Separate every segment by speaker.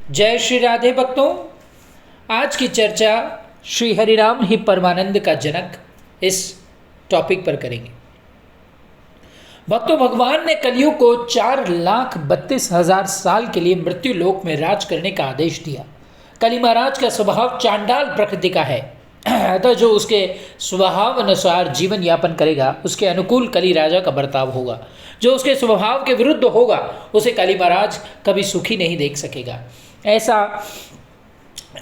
Speaker 1: जय श्री राधे भक्तों। आज की चर्चा श्री हरिराम ही परमानंद का जनक इस टॉपिक पर करेंगे। भक्तों, भगवान ने कलयुग को 4,32,000 साल के लिए मृत्यु लोक में राज करने का आदेश दिया। कली महाराज का स्वभाव चांडाल प्रकृति का है, अतः जो उसके स्वभाव अनुसार जीवन यापन करेगा उसके अनुकूल कली राजा का बर्ताव होगा। जो उसके स्वभाव के विरुद्ध होगा उसे कली महाराज कभी सुखी नहीं देख सकेगा। ऐसा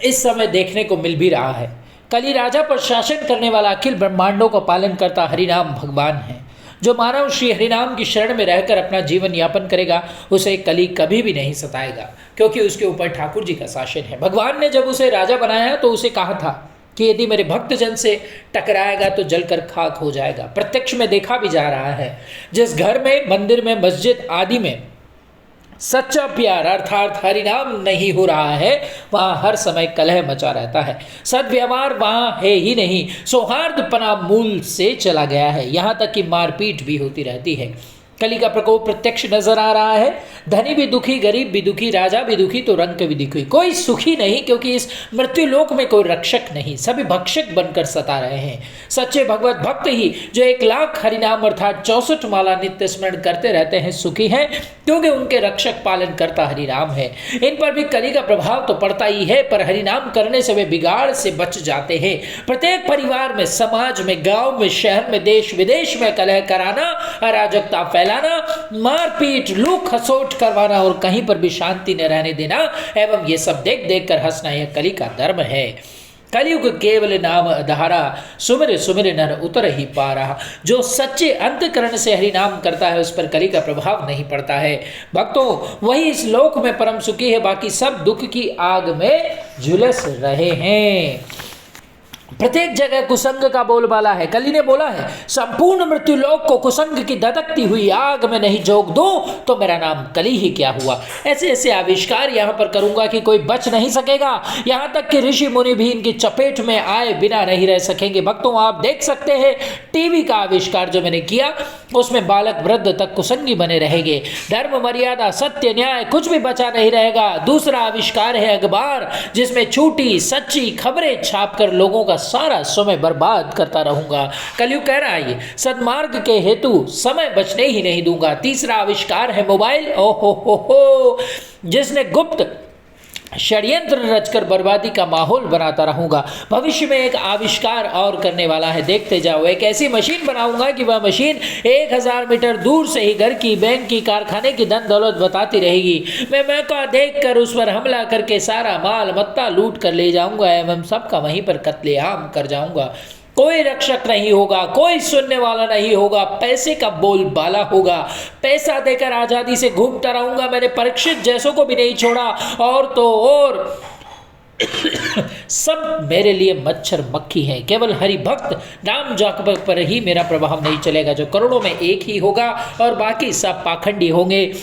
Speaker 1: इस समय देखने को मिल भी रहा है। कली राजा पर शासन करने वाला अखिल ब्रह्मांडों का पालन करता हरिनाम भगवान है। जो मानव श्री हरिनाम की शरण में रहकर अपना जीवन यापन करेगा उसे कली कभी भी नहीं सताएगा, क्योंकि उसके ऊपर ठाकुर जी का शासन है। भगवान ने जब उसे राजा बनाया तो उसे कहा था कि यदि मेरे भक्तजन से टकराएगा तो जलकर खाक हो जाएगा। प्रत्यक्ष में देखा भी जा रहा है। जिस घर में, मंदिर में, मस्जिद आदि में सच्चा प्यार अर्थात हरिनाम नहीं हो रहा है, वहाँ हर समय कलह मचा रहता है। सद्व्यवहार वहाँ है ही नहीं, सौहार्दपना मूल से चला गया है। यहाँ तक कि मारपीट भी होती रहती है। कली का प्रकोप प्रत्यक्ष नजर आ रहा है। धनी भी दुखी, गरीब भी दुखी, राजा भी दुखी तो रंक भी दुखी, कोई सुखी नहीं, क्योंकि इस मृत्यु लोक में कोई रक्षक नहीं, सभी भक्षक बनकर सता रहे हैं। सच्चे भगवत भक्त ही जो 1,00,000 हरिनाम अर्थात 64 माला नित्य स्मरण करते रहते हैं सुखी हैं, क्योंकि उनके रक्षक पालन करता हरिनाम है। इन पर भी कली का प्रभाव तो पड़ता ही है, पर हरिनाम करने से वे बिगाड़ से बच जाते हैं। प्रत्येक परिवार में, समाज में, गांव में, शहर में, देश विदेश में कलह कराना, अराजकता फैलाना, मारपीट, लूट खसोट करवाना और कहीं पर भी शांति न रहने देना एवं ये सब देख देख कर हंसना, यह कली का धर्म है। कलयुग केवल नाम आधारा, सुमिर सुमिर नर उतर ही पा रहा। जो सच्चे अंतकरण से हरि नाम करता है उस पर कली का प्रभाव नहीं पड़ता है। भक्तों, वही इस लोक में परम सुखी है, बाकी सब दुख की आग में झुलस रहे हैं। प्रत्येक जगह कुसंग का बोलबाला है। कली ने बोला है, संपूर्ण मृत्यु लोक को कुसंग की धधकती हुई आग में नहीं झोंक दूं तो मेरा नाम कली ही क्या हुआ। ऐसे ऐसे आविष्कार यहाँ पर करूंगा कि कोई बच नहीं सकेगा। यहाँ तक कि ऋषि मुनि भी इनकी चपेट में आए बिना नहीं रह सकेंगे। भक्तों, आप देख सकते हैं टीवी का आविष्कार जो मैंने किया, उसमें बालक वृद्ध तक कुसंगी बने रहेंगे। धर्म, मर्यादा, सत्य, न्याय कुछ भी बचा नहीं रहेगा। दूसरा आविष्कार है अखबार, जिसमें झूठी सच्ची खबरें छापकर लोगों का सारा समय बर्बाद करता रहूंगा। कलयुग कह रहा है ये सद्मार्ग के हेतु समय बचने ही नहीं दूंगा। तीसरा आविष्कार है मोबाइल, ओहो, जिसने गुप्त षड्यंत्र रचकर बर्बादी का माहौल बनाता रहूंगा। भविष्य में एक आविष्कार और करने वाला है, देखते जाओ। एक ऐसी मशीन बनाऊंगा कि वह मशीन 1,000 मीटर दूर से ही घर की, बैंक की, कारखाने की धन दौलत बताती रहेगी। मैं मौका देखकर उस पर हमला करके सारा माल मत्ता लूट कर ले जाऊंगा एवं सबका वहीं पर कत्लेआम कर जाऊंगा। कोई रक्षक नहीं होगा, कोई सुनने वाला नहीं होगा, पैसे का बोलबाला होगा। पैसा देकर आजादी से घूमता रहूंगा। मैंने परीक्षित जैसों को भी नहीं छोड़ा, और तो और सब मेरे लिए मच्छर मक्खी है। केवल हरि भक्त नाम जाप पर ही मेरा प्रभाव नहीं चलेगा, जो करोड़ों में एक ही होगा और बाकी सब पाखंडी होंगे।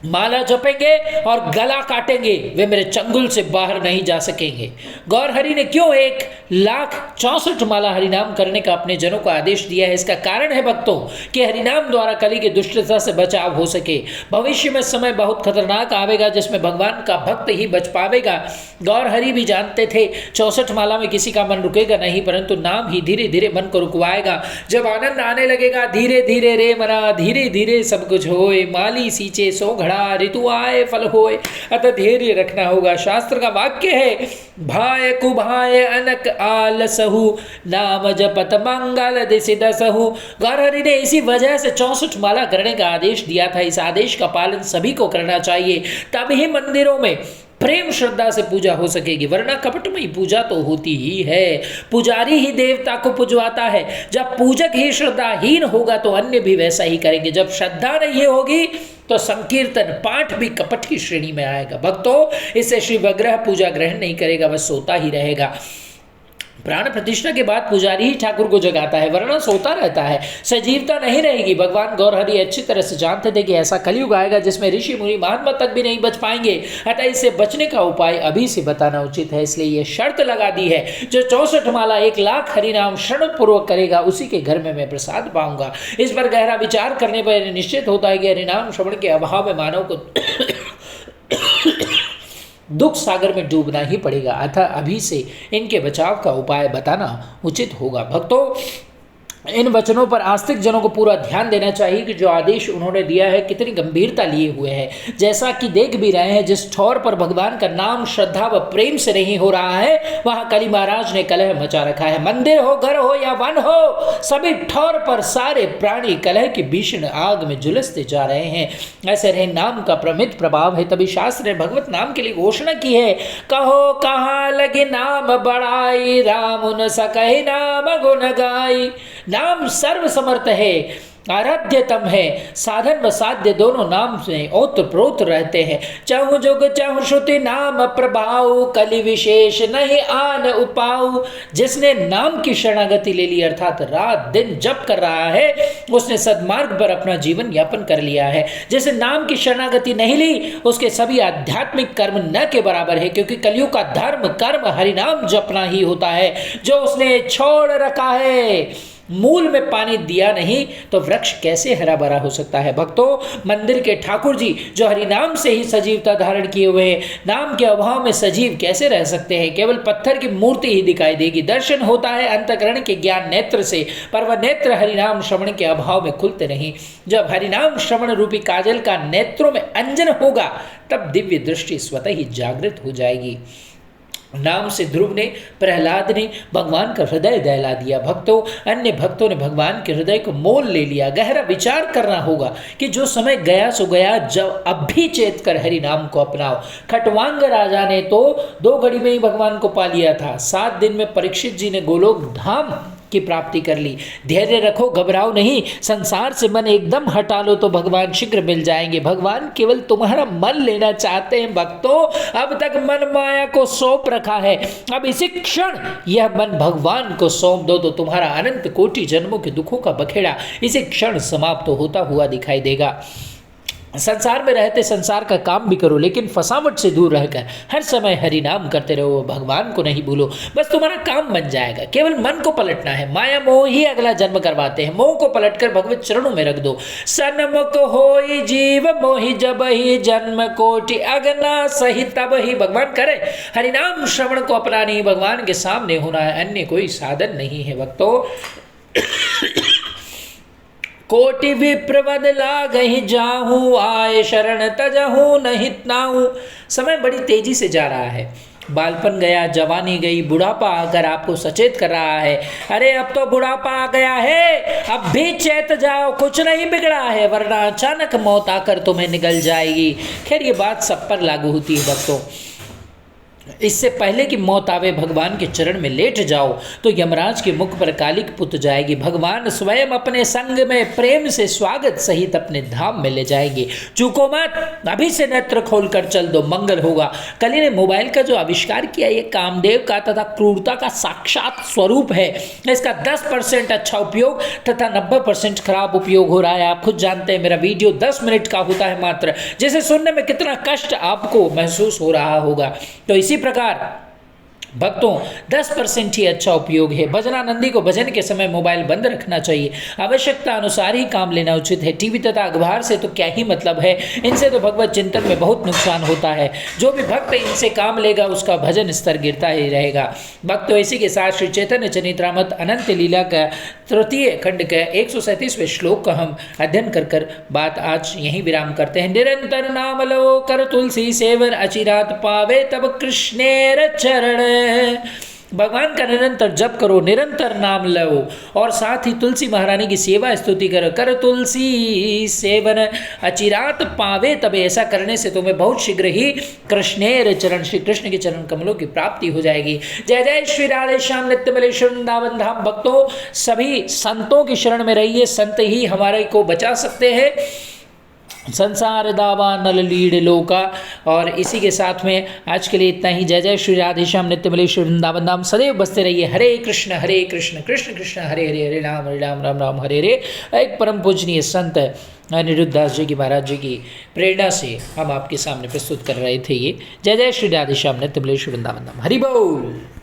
Speaker 1: माला जपेंगे और गला काटेंगे, वे मेरे चंगुल से बाहर नहीं जा सकेंगे। गौर हरि ने क्यों 1,64 माला हरिनाम करने का अपने जनों को आदेश दिया है? इसका कारण है भक्तों कि हरिनाम द्वारा कली की दुष्टता से बचाव हो सके। भविष्य में समय बहुत खतरनाक आवेगा जिसमें भगवान का भक्त ही बच पावेगा। गौर हरि भी जानते थे 64 माला में किसी का मन रुकेगा नहीं, परंतु नाम ही धीरे धीरे मन को रुकवाएगा। जब आनंद आने लगेगा, धीरे धीरे रे मना, धीरे धीरे सब कुछ होए, माली सींचे सो घड़ा, ऋतु आए फल होए, अतः धैर्य रखना होगा। शास्त्र का वाक्य है, भाय कुभाय अनक आलसहु, नाम जपत मंगल दिसि दसहु। गौर हरि ने इसी वजह से 64 माला करने का आदेश दिया था। इस आदेश का पालन सभी को करना चाहिए, तभी मंदिरों में प्रेम श्रद्धा से पूजा हो सकेगी, वरना कपटमयी पूजा तो होती ही है। पुजारी ही देवता को पुजवाता है। जब पूजक ही श्रद्धाहीन होगा तो अन्य भी वैसा ही करेंगे। जब श्रद्धा नहीं होगी तो संकीर्तन पाठ भी कपट की श्रेणी में आएगा। भक्तों, इससे श्री विग्रह पूजा ग्रहण नहीं करेगा, वह सोता ही रहेगा। प्राण प्रतिष्ठा के बाद पुजारी ही ठाकुर को जगाता है, वरना सोता रहता है, सजीवता नहीं रहेगी। भगवान गौरहरि अच्छी तरह से जानते थे कि ऐसा कलयुग आएगा जिसमें ऋषि मुनि महात्मा तक भी नहीं बच पाएंगे, अतः इससे बचने का उपाय अभी से बताना उचित है। इसलिए ये शर्त लगा दी है, जो 64 माला 1,00,000 हरिनाम श्रवण पूर्वक करेगा उसी के घर में मैं प्रसाद पाऊंगा। इस पर गहरा विचार करने पर निश्चित होता है कि हरिनाम श्रवण के अभाव में मानव को दुख सागर में डूबना ही पड़ेगा। अतः अभी से इनके बचाव का उपाय बताना उचित होगा। भक्तों, इन वचनों पर आस्तिक जनों को पूरा ध्यान देना चाहिए कि जो आदेश उन्होंने दिया है कितनी गंभीरता लिए हुए है। जैसा कि देख भी रहे हैं, जिस ठौर पर भगवान का नाम श्रद्धा व प्रेम से नहीं हो रहा है, वहां कली महाराज ने कलह मचा रखा है। मंदिर हो, घर हो या वन हो, सभी ठौर पर सारे प्राणी कलह की भीषण आग में झुलसते जा रहे हैं। ऐसे रहे नाम का प्रमित प्रभाव है। तभी शास्त्र ने भगवत नाम के लिए घोषणा की है, कहो कहाँ लगे नाम बढ़ाई, राम उन सकहि नाम गुण गाई। नाम सर्व समर्थ है, आराध्यतम है, साधन व साध्य दोनों नाम में ओत प्रोत रहते हैं। चाहु जुग चाहु श्रुति नाम प्रभाव, कलि विशेष नहीं आन उपाऊ। जिसने नाम की शरणागति ले ली अर्थात रात दिन जप कर रहा है, उसने सद्मार्ग पर अपना जीवन यापन कर लिया है। जिसने नाम की शरणागति नहीं ली, उसके सभी आध्यात्मिक कर्म न के बराबर है, क्योंकि कलयुग का धर्म कर्म हरिनाम जपना ही होता है। जो उसने छोड़ रखा है, मूल में पानी दिया नहीं तो वृक्ष कैसे हरा भरा हो सकता है। भक्तों, मंदिर के ठाकुर जी जो हरिनाम से ही सजीवता धारण किए हुए हैं, नाम के अभाव में सजीव कैसे रह सकते हैं। केवल पत्थर की मूर्ति ही दिखाई देगी। दर्शन होता है अंतःकरण के ज्ञान नेत्र से, पर वह नेत्र हरिनाम श्रवण के अभाव में खुलते नहीं। जब हरिनाम श्रवण रूपी काजल का नेत्रों में अंजन होगा, तब दिव्य दृष्टि स्वतः ही जागृत हो जाएगी। नाम से ध्रुव ने, प्रहलाद ने भगवान का हृदय दहला दिया। भक्तों, अन्य भक्तों ने भगवान के हृदय को मोल ले लिया। गहरा विचार करना होगा कि जो समय गया सो गया, जब अब भी चेत कर हरि नाम को अपनाओ। खटवांग राजा ने तो 2 घड़ी में ही भगवान को पा लिया था। 7 दिन में परीक्षित जी ने गोलोक धाम की प्राप्ति कर ली। धैर्य रखो, घबराओ नहीं। संसार से मन एकदम हटा लो तो भगवान शीघ्र मिल जाएंगे। भगवान केवल तुम्हारा मन लेना चाहते हैं। भक्तों, अब तक मन माया को सौंप रखा है, अब इसी क्षण यह मन भगवान को सौंप दो तो तुम्हारा अनंत कोटि जन्मों के दुखों का बखेड़ा इसी क्षण समाप्त होता हुआ दिखाई देगा। संसार में रहते संसार का काम भी करो, लेकिन फसावट से दूर रहकर हर समय हरि नाम करते रहो। भगवान को नहीं भूलो, बस तुम्हारा काम बन जाएगा। केवल मन को पलटना है। माया मोह ही अगला जन्म करवाते हैं। मोह को पलटकर भगवत चरणों में रख दो। सन्मुख होई जीव मोहि, जब ही जन्म कोटि अगना सही तब ही। भगवान करे हरिनाम श्रवण को अपनानी ही भगवान के सामने होना है, अन्य कोई साधन नहीं है। भक्तों, कोटि विप्रवद लागहि जाहूँ, आए शरण तजहूँ नहीं ताहूँ। समय बड़ी तेजी से जा रहा है। बालपन गया, जवानी गई, बुढ़ापा आकर आपको सचेत कर रहा है। अरे अब तो बुढ़ापा आ गया है, अब भी चेत जाओ, कुछ नहीं बिगड़ा है, वरना अचानक मौत आकर तुम्हें निगल जाएगी। खैर, ये बात सब पर लागू होती है भक्तों। इससे पहले कि मौत आवे, भगवान के चरण में लेट जाओ तो यमराज के मुख पर कालिक पुत जाएगी। भगवान स्वयं अपने संग में प्रेम से स्वागत सहित अपने धाम में ले जाएंगे। चूको मत, अभी से नेत्र खोल कर चल दो, मंगल होगा। कली ने मोबाइल का जो आविष्कार किया, ये कामदेव का तथा क्रूरता का साक्षात स्वरूप है। इसका 10% अच्छा उपयोग तथा 90% खराब उपयोग हो रहा है। आप खुद जानते हैं, मेरा वीडियो 10 मिनट का होता है मात्र, जिसे सुनने में कितना कष्ट आपको महसूस हो रहा होगा। तो इसी प्रकार भक्तों 10% ही अच्छा उपयोग है। भजनानंदी को भजन के समय मोबाइल बंद रखना चाहिए। आवश्यकता अनुसार ही काम लेना उचित है। टीवी तथा अखबार से तो क्या ही मतलब है, इनसे तो भगवत चिंतन में बहुत नुकसान होता है। जो भी भक्त इनसे काम लेगा उसका भजन स्तर गिरता ही रहेगा। भक्तों, इसी के साथ श्री चैतन्य चरितामृत अनंत लीला का 3 खंड का 137वें श्लोक का हम अध्ययन कर बात आज यहीं विराम करते हैं। निरंतर नाम लो कर तुलसी सेवन, अचिरात पावे तब कृष्णेर चरण। भगवान का निरंतर जप करो, निरंतर नाम लो और साथ ही तुलसी महारानी की सेवा स्तुति करो। कर तुलसी सेवन अचिरात पावे तब। ऐसा करने से तुम्हें बहुत शीघ्र ही कृष्णेर चरण, श्री कृष्ण के चरण कमलों की प्राप्ति हो जाएगी। जय जय श्री राधे श्याम नित्य मलेश्वर वृंदावन धाम। भक्तों, सभी संतों की शरण में रहिए, संत ही हमारे को बचा सकते हैं। संसार दावा नल लीड लोका। और इसी के साथ में आज के लिए इतना ही। जय जय श्री राधे श्याम नित्य मलेश्वर वृंदावन धाम। सदैव बसते रहिए। हरे कृष्ण कृष्ण कृष्ण हरे हरे, हरे राम राम राम हरे हरे। एक परम पूजनीय संत अनिरुद्ध दास जी की महाराज जी की प्रेरणा से हम आपके सामने प्रस्तुत कर रहे थे ये। जय जय श्री राधे श्याम नित्य मलेश्वर वृंदावन धाम। हरि बोल।